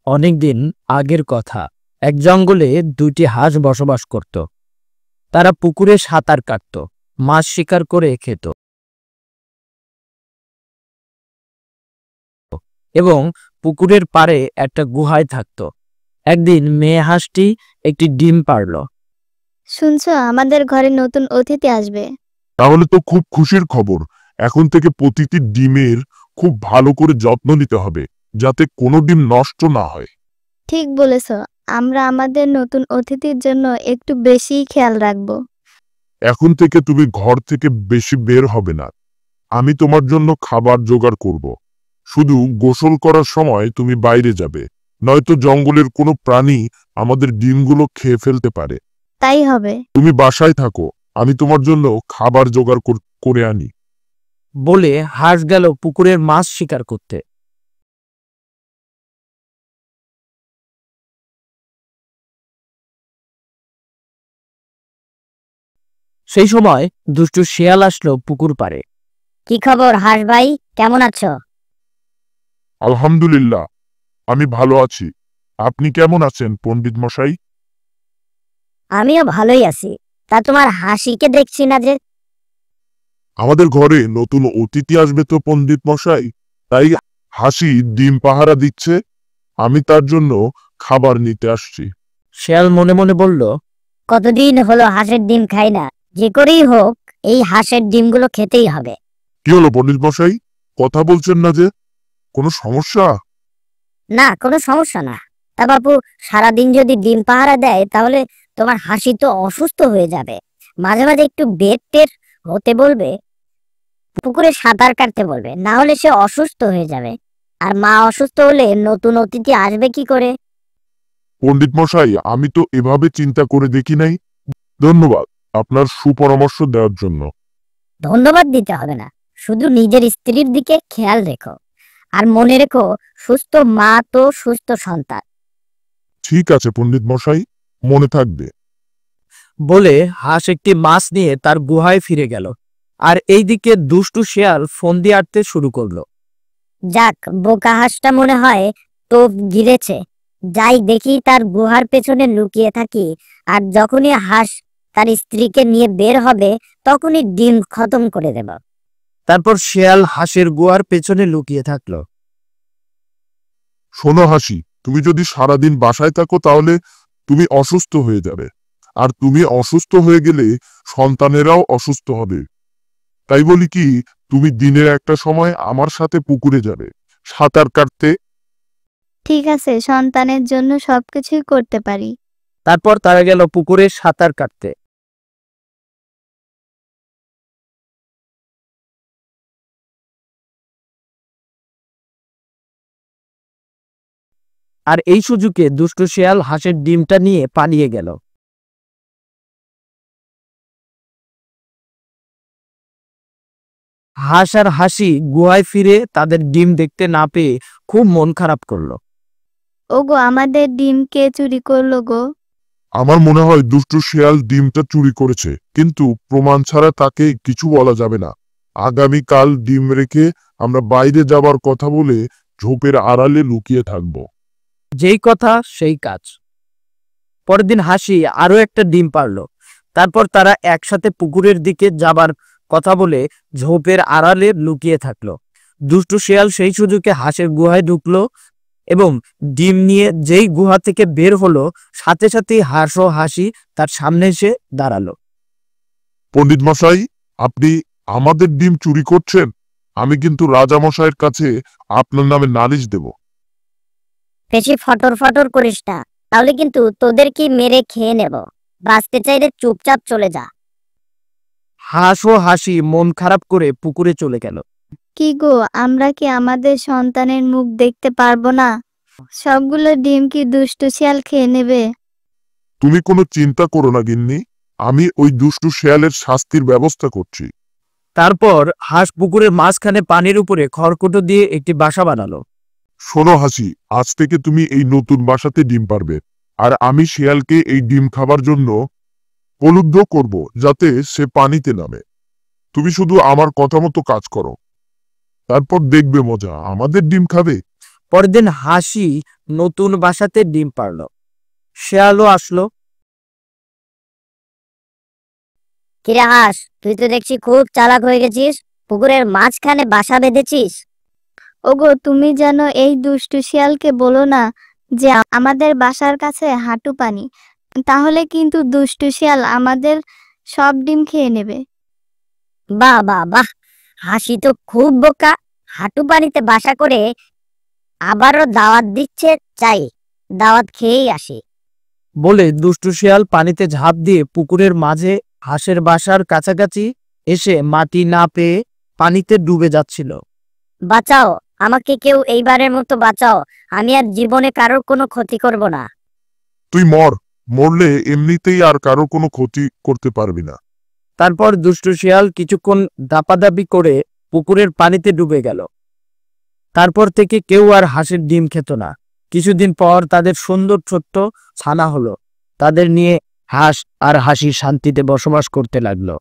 অনেকদিন আগের কথা। এক জঙ্গলে দুইটি হাঁস বসবাস করত। তারা পুকুরে সাঁতার কাটত, মাছ শিকার করে খেত এবং পুকুরের পাড়ে একটা গুহায় থাকত। একদিন মেয়ে হাঁসটি একটি ডিম পাড়ল। শুনছো, আমাদের ঘরে নতুন অতিথি আসবে। তাহলে তো খুব খুশির খবর। এখন থেকে প্রতিটি ডিমের খুব ভালো করে যত্ন নিতে হবে, যাতে কোনো ডিম নষ্ট না হয়। ঠিক বলেছ, আমরা আমাদের নতুন অতিথির জন্য একটু বেশিই খেয়াল রাখবো। এখন থেকে তুমি ঘর থেকে বেশি বের হবে না। আমি তোমার জন্য খাবার জোগাড় করব। শুধু গোসল করার সময় তুমি বাইরে যাবে, নয়তো জঙ্গলের কোনো প্রাণী আমাদের ডিমগুলো খেয়ে ফেলতে পারে। তাই হবে। তুমি বাসায় থাকো, আমি তোমার জন্য খাবার জোগাড় করে আনি। বলে হাঁস গেল পুকুরের মাছ শিকার করতে। সেই সময় দুষ্টু শিয়াল আসলো পুকুর পাড়ে। কি খবর হাঁস ভাই, কেমন আছো? আলহামদুলিল্লাহ, আমি ভালো আছি। আপনি কেমন আছেন পণ্ডিত মশাই? আমিও ভালোই আছি। তা তোমার হাসিকে দেখছি না যে। আমাদের ঘরে নতুন অতিথি আসবে তো পণ্ডিত মশাই, তাই হাসি ডিম পাহারা দিচ্ছে। আমি তার জন্য খাবার নিতে আসছি। শিয়াল মনে মনে বলল, কতদিন হলো হাঁসের ডিম খাই না, যে করেই হোক এই হাঁসের ডিমগুলো খেতেই হবে। কি হলো পণ্ডিত মশাই, কথা বলছেন না যে? কোনো সমস্যা? না, কোনো সমস্যা না। তা বাপু, সারাদিন যদি ডিম পাহারা দেয় তাহলে তোমার হাসি তো অসুস্থ হয়ে যাবে। মাঝে মাঝে একটু বেড টের হতে বলবে, পুকুরে সাঁতার কাটতে বলবে, না হলে সে অসুস্থ হয়ে যাবে। আর মা অসুস্থ হলে নতুন অতিথি আসবে কি করে? পণ্ডিত মশাই, আমি তো এভাবে চিন্তা করে দেখি নাই। ধন্যবাদ আপনার সুপরামর্শ দেওয়ার জন্য। ধন্যবাদ দিতে হবে না, শুধু নিজের স্ত্রীর দিকে খেয়াল রেখো। আর মনে রেখো, সুস্থ মা তো সুস্থ সন্তান। ঠিক আছে পণ্ডিত মশাই, মনে থাকবে। বলে হাঁস একটি মাছ নিয়ে তার গুহায় ফিরে গেল। আর এইদিকে দুষ্টু শিয়াল ফন্দি আঁটতে শুরু করলো। যাক, বোকা হাঁসটা মনে হয় টোপ গিরেছে। যাই দেখি তার গুহার পেছনে লুকিয়ে থাকি, আর যখনই হাঁস তার স্ত্রীকে নিয়ে বের হবে তখনই ডিম খতম করে দেব। তারপর শিয়াল হাঁসের গুহার পেছনে লুকিয়ে থাকলো। শোনো হাসি, তুমি যদি সারাদিন বাসায় থাকো তাহলে তুমি অসুস্থ হয়ে যাবে। আর তুমি অসুস্থ হয়ে গেলে সন্তানেরাও অসুস্থ হবে। তাই বলি কি, তুমি দিনের একটা সময় আমার সাথে পুকুরে যাবে সাঁতার কাটতে। ঠিক আছে, সন্তানের জন্য সবকিছুই করতে পারি। তারপর তারা গেল পুকুরে সাঁতার কাটতে। আর এই সুযোগে দুষ্টু শিয়াল হাঁসের ডিমটা নিয়ে পালিয়ে গেল। হাঁস আর হাসি গুহায় ফিরে তাদের ডিম দেখতে না পেয়ে খুব মন খারাপ করলো। ওগো, আমাদের ডিম কে চুরি করলো গো? আমার মনে হয় দুষ্টু শিয়াল ডিমটা চুরি করেছে, কিন্তু প্রমাণ ছাড়া তাকে কিছু বলা যাবে না। আগামীকাল ডিম রেখে আমরা বাইরে যাবার কথা বলে ঝোপের আড়ালে লুকিয়ে থাকব। যেই কথা সেই কাজ। পরের দিন হাসি আরো একটা ডিম পারলো। তারপর তারা একসাথে পুকুরের দিকে যাবার কথা বলে ঝোপের আড়ালে লুকিয়ে থাকলো। দুষ্টু শিয়াল সেই সুযোগে হাঁসের গুহায় ঢুকলো এবং ডিম নিয়ে যেই গুহা থেকে বের হলো, সাথে সাথেই হাঁস ও হাসি তার সামনে এসে দাঁড়ালো। পণ্ডিত মশাই, আপনি আমাদের ডিম চুরি করছেন। আমি কিন্তু রাজামশাইয়ের কাছে আপনার নামে নালিশ দেব। বেশি ফটর ফটর করিস না, তাহলে কিন্তু তোদেরকে মেরে খেয়ে নেব। বাঁচতে চাইলে চুপচাপ চলে যা। হাঁস ও হাসি মন খারাপ করে পুকুরে চলে গেল। কি গো, আমরা কি আমাদের সন্তানের মুখ দেখতে পারবো না? সবগুলো ডিম কি দুষ্টু শিয়াল খেয়ে নেবে? তুমি কোনো চিন্তা করো না গিন্নি, আমি ওই দুষ্টু শেয়ালের শাস্তির ব্যবস্থা করছি। তারপর হাঁস পুকুরের মাঝখানে পানির উপরে খড়কুটো দিয়ে একটি বাসা বানালো। শোনো হাসি, আজ থেকে তুমি এই নতুন বাসাতে ডিম পারবে। আর আমি শিয়ালকে এই ডিম খাবার জন্য প্রলুব্ধ করব, যাতে সে পানিতে নামে। তুমি শুধু আমার কথা মতো কাজ করো, তারপর দেখবে মজা, আমাদের ডিম খাবে। পরদিন হাসি নতুন বাসাতে ডিম পারল। শেয়ালও আসলো। কিরে হাঁস, তুই তো দেখছি খুব চালাক হয়ে গেছিস, পুকুরের মাঝখানে বাসা বেঁধেছিস। ওগো, তুমি যেন এই দুষ্টু শিয়ালকে বলো না যে আমাদের বাসার কাছে হাঁটু পানি, তাহলে কিন্তু দুষ্টু শিয়াল আমাদের সব ডিম খেয়ে নেবে। বাহ বাহ বাহ, হাসি তো খুব বোকা, হাঁটু পানিতে বাসা করে আবারও দাওয়াত দিচ্ছে। চাই, দাওয়াত খেয়েই আসি। বলে দুষ্টু শিয়াল পানিতে ঝাঁপ দিয়ে পুকুরের মাঝে হাঁসের বাসার কাছাকাছি এসে মাটি না পেয়ে পানিতে ডুবে যাচ্ছিল। বাঁচাও, আমাকে কেউ এইবারের মতো বাঁচাও, আমি আর জীবনে কারোর কোনো ক্ষতি করব না। তুই মরলে এমনিতেই আর কারো কোনো ক্ষতি করতে পারবি না। তারপর দুষ্টু শিয়াল কিছুক্ষণ দাপাদাপি করে পুকুরের পানিতে ডুবে গেল। তারপর থেকে কেউ আর হাঁসের ডিম খেত না। কিছুদিন পর তাদের সুন্দর ছোট্ট ছানা হলো। তাদের নিয়ে হাঁস আর হাসি শান্তিতে বসবাস করতে লাগলো।